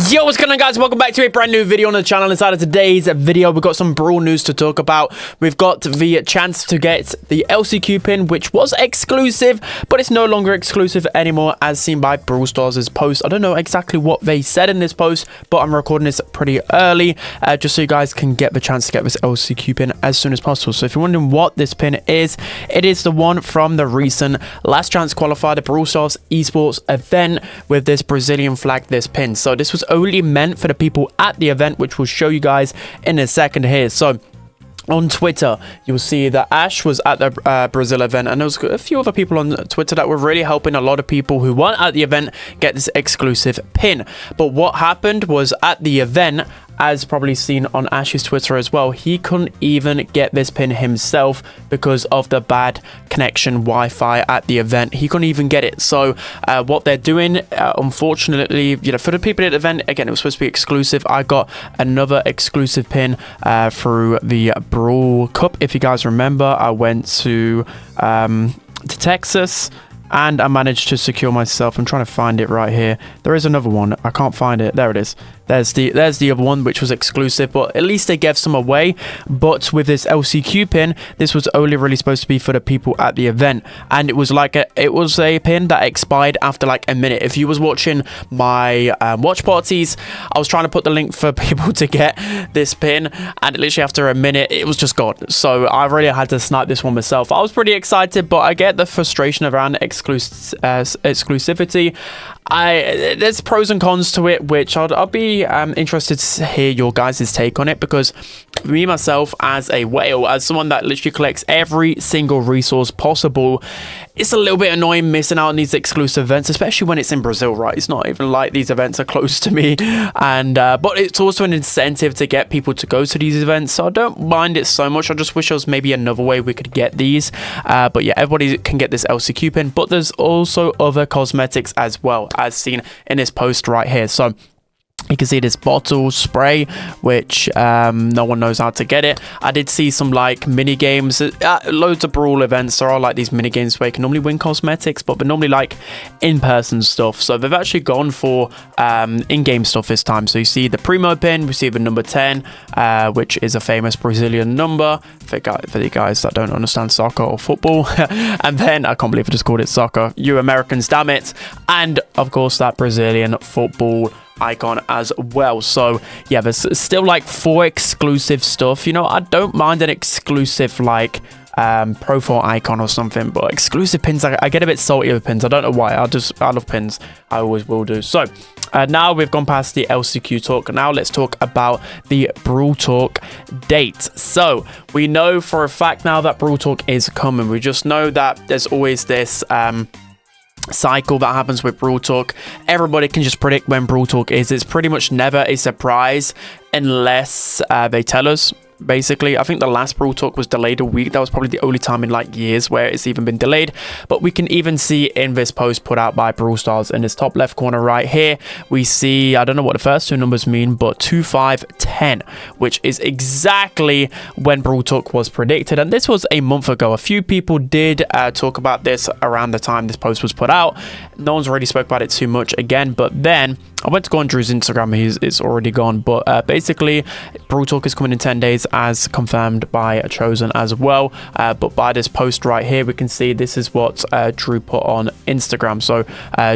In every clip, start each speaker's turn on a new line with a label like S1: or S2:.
S1: Yo, what's going on, guys? Welcome back to a brand new video on the channel. Inside of today's video, we've got some Brawl news to talk about. We've got the chance to get the LCQ pin, which was exclusive, but it's no longer exclusive anymore, as seen by Brawl Stars' post. I don't know exactly what they said in this post, but I'm recording this pretty early, just so you guys can get the chance to get this LCQ pin as soon as possible. So if you're wondering what this pin is, it is the one from the recent Last Chance Qualifier, the Brawl Stars esports event, with this Brazilian flag, this pin. So this was only meant for the people at the event, which we'll show you guys in a second here. So on Twitter, you'll see that Ash was at the Brazil event, and there was a few other people on Twitter that were really helping a lot of people who weren't at the event get this exclusive pin. But what happened was, at the event, as probably seen on Ash's Twitter as well, he couldn't even get this pin himself because of the bad connection Wi-Fi at the event. He couldn't even get it. So what they're doing, unfortunately, for the people at the event, again, it was supposed to be exclusive. I got another exclusive pin through the Brawl Cup. If you guys remember, I went to Texas, and I managed to secure myself. I'm trying to find it right here. There is another one. I can't find it. There it is. There's the other one, which was exclusive, but at least they gave some away. But with this LCQ pin, this was only really supposed to be for the people at the event, and it was like a pin that expired after like a minute. If you was watching my watch parties, I was trying to put the link for people to get this pin, and literally after a minute, it was just gone. So I really had to snipe this one myself. I was pretty excited, but I get the frustration around exclusivity. There's pros and cons to it, which I'll be interested to hear your guys' take on it, because me myself, as a whale, as someone that literally collects every single resource possible, it's a little bit annoying missing out on these exclusive events, especially when it's in Brazil, right? It's not even like these events are close to me, and but it's also an incentive to get people to go to these events, so I don't mind it so much. I just wish there was maybe another way we could get these, but yeah, everybody can get this LCQ pin, but there's also other cosmetics as well, as seen in this post right here. So you can see this bottle spray, which no one knows how to get it. I did see some like mini games at loads of Brawl events. There are like these mini games where you can normally win cosmetics, but they're normally like in-person stuff. So they've actually gone for in-game stuff this time. So you see the Primo pin, we see the number 10, which is a famous Brazilian number for the guys that don't understand soccer or football. And then, I can't believe I just called it soccer, you Americans, damn it. And of course that Brazilian football icon as well. So yeah, there's still like 4 exclusive stuff. I don't mind an exclusive like profile icon or something, but exclusive pins, I get a bit salty with pins. I don't know why. I love pins. I always will do. So now we've gone past the LCQ talk. Now let's talk about the Brawl Talk date. So we know for a fact now that Brawl Talk is coming. We just know that there's always this cycle that happens with Brawl Talk. Everybody can just predict when Brawl Talk is. It's pretty much never a surprise unless they tell us. Basically, I think the last Brawl Talk was delayed a week. That was probably the only time in like years where it's even been delayed. But we can even see in this post put out by Brawl Stars, in this top left corner right here, we see, I don't know what the first 2 numbers mean, but 2510, which is exactly when Brawl Talk was predicted. And this was a month ago. A few people did talk about this around the time this post was put out. No one's really spoke about it too much again, but then I went to go on Drew's Instagram. It's already gone, but basically Brawl Talk is coming in 10 days, as confirmed by Chosen as well. But by this post right here, we can see this is what Drew put on Instagram. So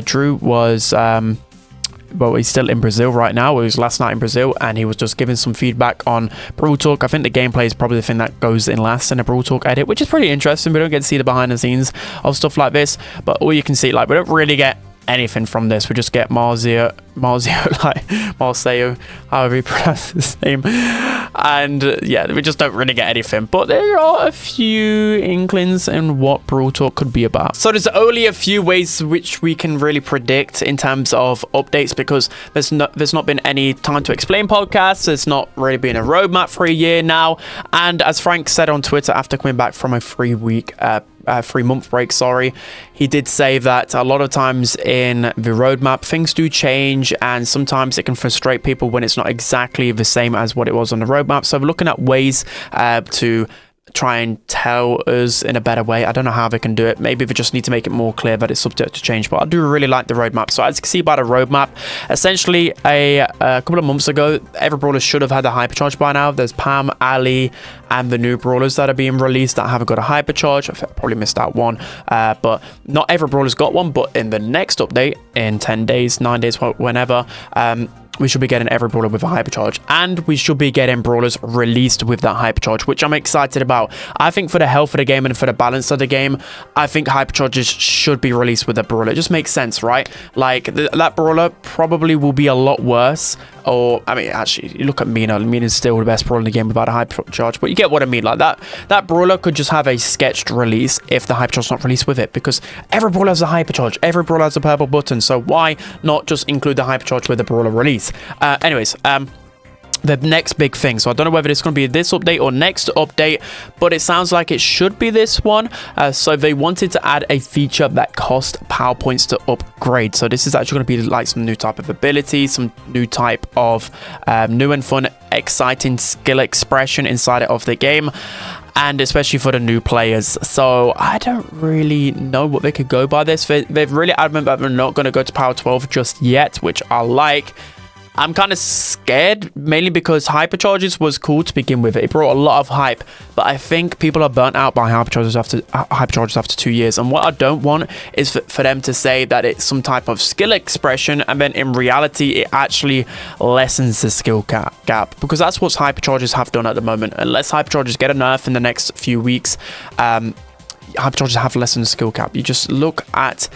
S1: Drew was well, he's still in Brazil right now. It was last night in Brazil, and he was just giving some feedback on Brawl Talk. I think the gameplay is probably the thing that goes in last in a Brawl Talk edit, which is pretty interesting. We don't get to see the behind the scenes of stuff like this, but all you can see, like, we don't really get anything from this. We just get Marcio, however you pronounce his name, and yeah, we just don't really get anything. But there are a few inklings in what Brawl Talk could be about. So there's only a few ways which we can really predict in terms of updates, because there's not been any Time to Explain podcasts. There's not really been a roadmap for a year now, and as Frank said on Twitter after coming back from a 3-month break, he did say that a lot of times in the roadmap things do change, and sometimes it can frustrate people when it's not exactly the same as what it was on the roadmap. So we're looking at ways to try and tell us in a better way. I don't know how they can do it. Maybe they just need to make it more clear that it's subject to change, but I do really like the roadmap. So as you can see by the roadmap, essentially a couple of months ago, every brawler should have had a hypercharge by now. There's Pam, Ali, and the new brawlers that are being released that haven't got a hypercharge. I probably missed out one, but not every brawler's got one. But in the next update, in 10 days, 9 days, whenever, we should be getting every brawler with a hypercharge, and we should be getting brawlers released with that hypercharge, which I'm excited about. I think for the health of the game and for the balance of the game, I think hypercharges should be released with a brawler. It just makes sense, right? Like that brawler probably will be a lot worse. Or I mean, actually, you look at Mina. Mina's still the best brawler in the game without a hypercharge, but you get what I mean. Like that brawler could just have a sketched release if the hypercharge's not released with it, because every brawler has a hypercharge, every brawler has a purple button. So why not just include the hypercharge with the brawler release? Anyways, the next big thing, so I don't know whether it's going to be this update or next update, but it sounds like it should be this one. So they wanted to add a feature that cost power points to upgrade. So this is actually going to be like some new type of ability, some new type of new and fun, exciting skill expression inside of the game, and especially for the new players. So I don't really know what they could go by this. They've really adamant that they're not going to go to power 12 just yet, which I like. I'm kind of scared, mainly because hypercharges was cool to begin with. It brought a lot of hype, but I think people are burnt out by hypercharges after 2 years. And what I don't want is for them to say that it's some type of skill expression, and then in reality, it actually lessens the skill gap, because that's what hypercharges have done at the moment. Unless hypercharges get a nerf in the next few weeks, hypercharges have lessened the skill gap. You just look at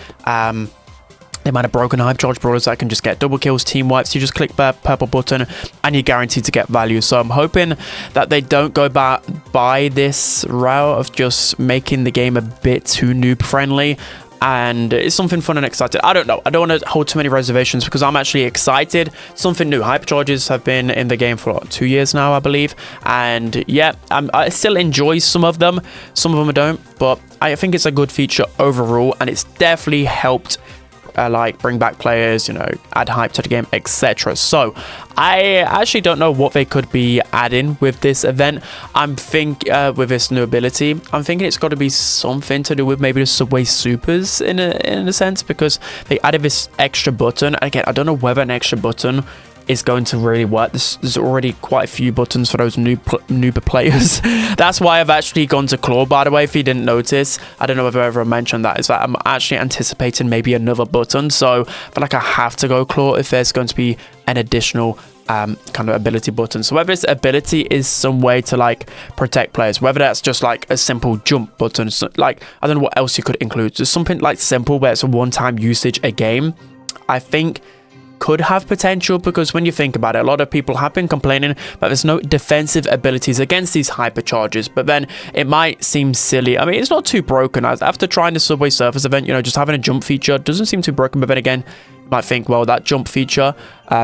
S1: the amount of broken hypercharge brawlers that can just get double kills, team wipes. You just click the purple button and you're guaranteed to get value. So I'm hoping that they don't go by this route of just making the game a bit too noob friendly, and it's something fun and exciting. I don't know. I don't want to hold too many reservations, because I'm actually excited. Something new. Hypercharges have been in the game for what, 2 years now, I believe. And yeah, I still enjoy some of them. Some of them I don't, but I think it's a good feature overall, and it's definitely helped like bring back players, you know, add hype to the game, etc. So I actually don't know what they could be adding with this event. With this new ability, I'm thinking it's got to be something to do with maybe the Subway Supers in a sense, because they added this extra button. Again, I don't know whether an extra button is going to really work. There's already quite a few buttons for those noob players. That's why I've actually gone to Claw, by the way, if you didn't notice. I don't know if I ever mentioned that, is that I'm actually anticipating maybe another button. So I feel like I have to go Claw if there's going to be an additional kind of ability button. So whether this ability is some way to like protect players, whether that's just like a simple jump button, so, like I don't know what else you could include. Just something like simple where it's a one-time usage a game, I think could have potential, because when you think about it, a lot of people have been complaining that there's no defensive abilities against these hypercharges, but then it might seem silly. I mean, it's not too broken. After trying the Subway Surfers event, you know, just having a jump feature doesn't seem too broken, but then again, you might think, well, that jump feature,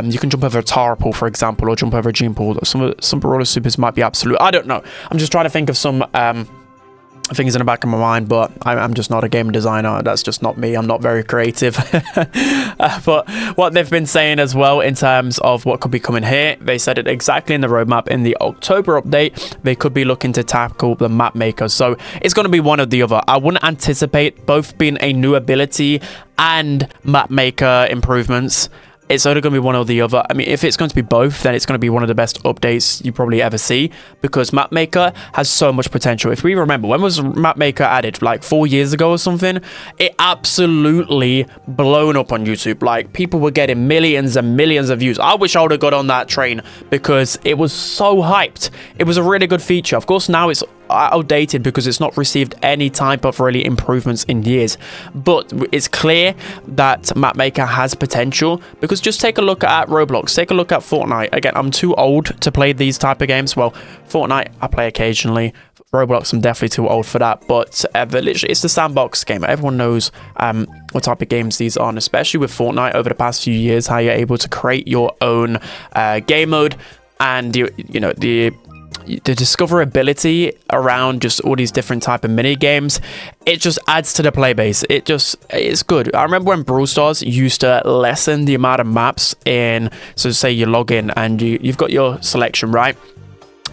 S1: you can jump over a Tara pool, for example, or jump over a Gene pool. Some Brawler Supers might be absolute. I don't know. I'm just trying to think of some things in the back of my mind, but I'm just not a game designer. That's just not me. I'm not very creative. But what they've been saying as well in terms of what could be coming here, they said it exactly in the roadmap. In the October update, they could be looking to tackle the map maker. So it's going to be one or the other. I wouldn't anticipate both being a new ability and map maker improvements. It's only going to be one or the other. I mean, if it's going to be both, then it's going to be one of the best updates you probably ever see, because Mapmaker has so much potential. If we remember, when was Mapmaker added? Like 4 years ago or something? It absolutely blown up on YouTube. Like, people were getting millions and millions of views. I wish I would have got on that train, because it was so hyped. It was a really good feature. Of course, now it's outdated because it's not received any type of really improvements in years, but it's clear that Mapmaker has potential, because just take a look at Roblox, take a look at Fortnite. Again, I'm too old to play these type of games. Well, Fortnite I play occasionally. Roblox, I'm definitely too old for that, but literally it's the sandbox game. Everyone knows what type of games these are, and especially with Fortnite over the past few years, how you're able to create your own game mode, and the discoverability around just all these different type of mini games, it just adds to the play base. It's good. I remember when Brawl Stars used to lessen the amount of maps in, so say you log in and you've got your selection, right?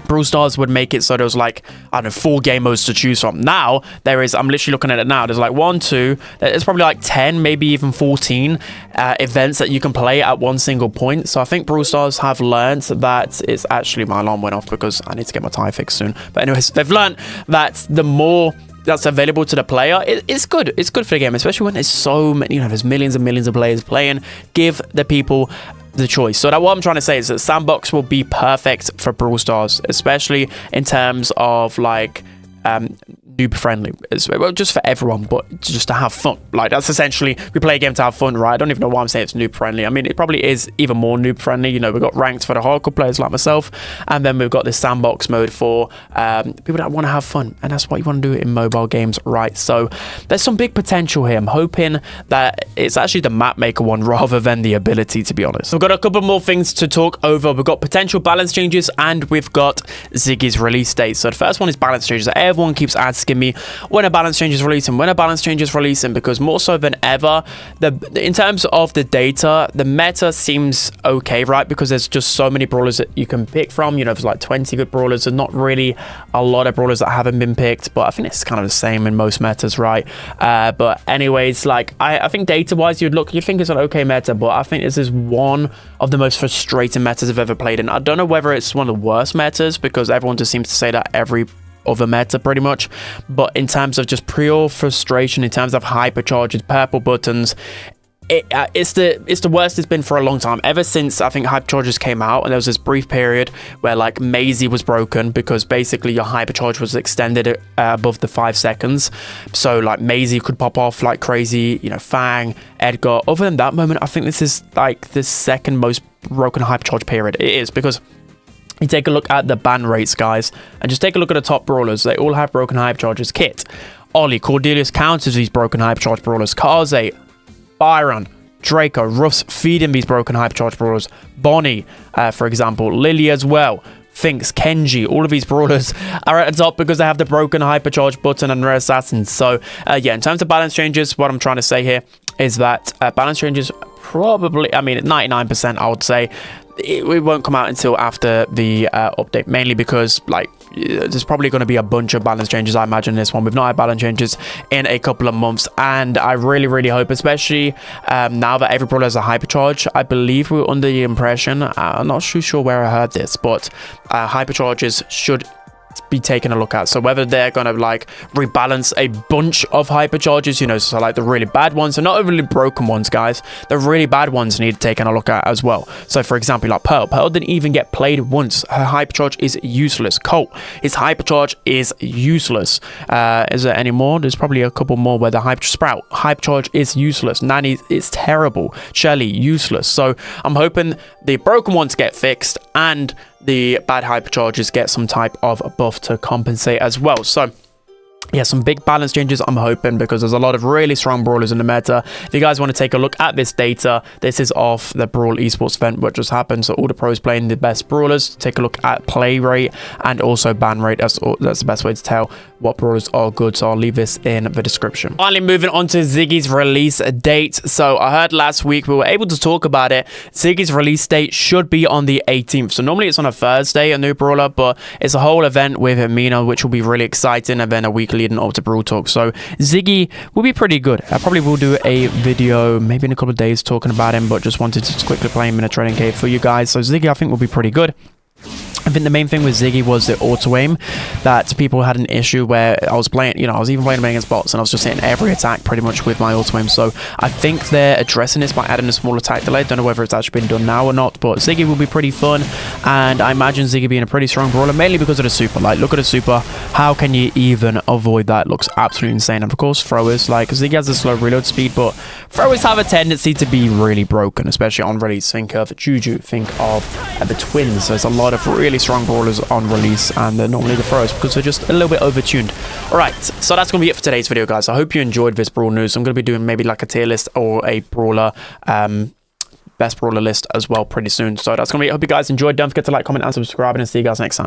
S1: Brawl Stars would make it so there was like, I don't know, 4 game modes to choose from. Now there is, I'm literally looking at it now, there's like 1, 2, there's probably like 10, maybe even 14 events that you can play at one single point. So I think Brawl Stars have learned that it's actually, my alarm went off because I need to get my tire fixed soon. But anyways, they've learned that the more that's available to the player, it's good. It's good for the game, especially when there's so many, you know, there's millions and millions of players playing. Give the people the choice. So that what I'm trying to say is that Sandbox will be perfect for Brawl Stars, especially in terms of like noob friendly, well, just for everyone, but just to have fun. Like, that's essentially, we play a game to have fun, right? I don't even know why I'm saying it's noob friendly. I mean, it probably is even more noob friendly. You know, we've got ranked for the hardcore players like myself, and then we've got this sandbox mode for people that want to have fun, and that's what you want to do in mobile games, right? So there's some big potential here. I'm hoping that it's actually the map maker one rather than the ability, to be honest. We've got a couple more things to talk over. We've got potential balance changes, and we've got Ziggy's release date. So the first one is balance changes. Everyone keeps asking me when a balance change is releasing, because more so than ever, in terms of the data, the meta seems okay, right? Because there's just so many brawlers that you can pick from. You know, there's like 20 good brawlers and not really a lot of brawlers that haven't been picked, but I think it's kind of the same in most metas, right? But anyways, like I think data wise, you'd think it's an okay meta, but I think this is one of the most frustrating metas I've ever played in. I don't know whether it's one of the worst metas, because everyone just seems to say that every other meta pretty much, but in terms of just pure frustration, in terms of hypercharges, purple buttons, it's the worst it's been for a long time, ever since I think hypercharges came out. And there was this brief period where like Maisie was broken, because basically your hypercharge was extended above the 5 seconds, so like Maisie could pop off like crazy, you know, Fang, Edgar. Other than that moment, I think this is like the second most broken hypercharge period. It is, because you take a look at the ban rates, guys, and just take a look at the top brawlers. They all have broken hypercharges. Kit, Ollie, Cordelius counters these broken hypercharge brawlers. Kaze, Byron, Draco, Ruffs feeding these broken hypercharge brawlers. Bonnie, for example, Lily as well. Finks, Kenji, all of these brawlers are at the top because they have the broken hypercharge button and rare assassins. So yeah, in terms of balance changes, what I'm trying to say here is that balance changes probably, I mean, 99% I would say, it won't come out until after the update, mainly because like there's probably going to be a bunch of balance changes, I imagine, this one. We've not had balance changes in a couple of months, and I really hope, especially now that every brawler has a hypercharge. I believe we were under the impression, I'm not too sure where I heard this, but hypercharges should be taken a look at. So whether they're gonna like rebalance a bunch of hypercharges, you know, so like the really bad ones, and not really broken ones, guys, the really bad ones need taken a look at as well. So for example, like Pearl didn't even get played once. Her hypercharge is useless. Colt, his hypercharge is useless. Is there any more? There's probably a couple more where the Sprout hypercharge is useless. Nanny is terrible. Shelly, useless. So I'm hoping the broken ones get fixed and the bad hypercharges get some type of buff to compensate as well. So yeah, some big balance changes I'm hoping, because there's a lot of really strong brawlers in the meta. If you guys want to take a look at this data, this is off the Brawl Esports event what just happened, so all the pros playing the best brawlers. Take a look at play rate and also ban rate. That's the best way to tell what brawlers are good, so I'll leave this in the description. Finally, moving on to Ziggy's release date. So I heard last week we were able to talk about it. Ziggy's release date should be on the 18th. So normally it's on a Thursday, a new brawler, but it's a whole event with Mina, which will be really exciting, and then a week leading up to Brawl Talk. So Ziggy will be pretty good. I probably will do a video maybe in a couple of days talking about him, but just wanted to just quickly play him in a training cave for you guys. So Ziggy, I think, will be pretty good. I think the main thing with Ziggy was the auto aim, that people had an issue where I was playing, you know, I was even playing against bots and I was just hitting every attack pretty much with my auto aim. So I think they're addressing this by adding a small attack delay. Don't know whether it's actually been done now or not, but Ziggy will be pretty fun, and I imagine Ziggy being a pretty strong brawler, mainly because of the super. Like, look at the super, how can you even avoid that? It looks absolutely insane. And of course throwers, like Ziggy has a slow reload speed, but throwers have a tendency to be really broken, especially on release. Think of Juju, think of the twins. There's a lot of really strong brawlers on release, and they're normally the throwers because they're just a little bit overtuned. Alright, so that's going to be it for today's video, guys. I hope you enjoyed this Brawl news. I'm going to be doing maybe like a tier list or a brawler, best brawler list as well pretty soon. So that's going to be it. I hope you guys enjoyed. Don't forget to like, comment, and subscribe, and I'll see you guys next time.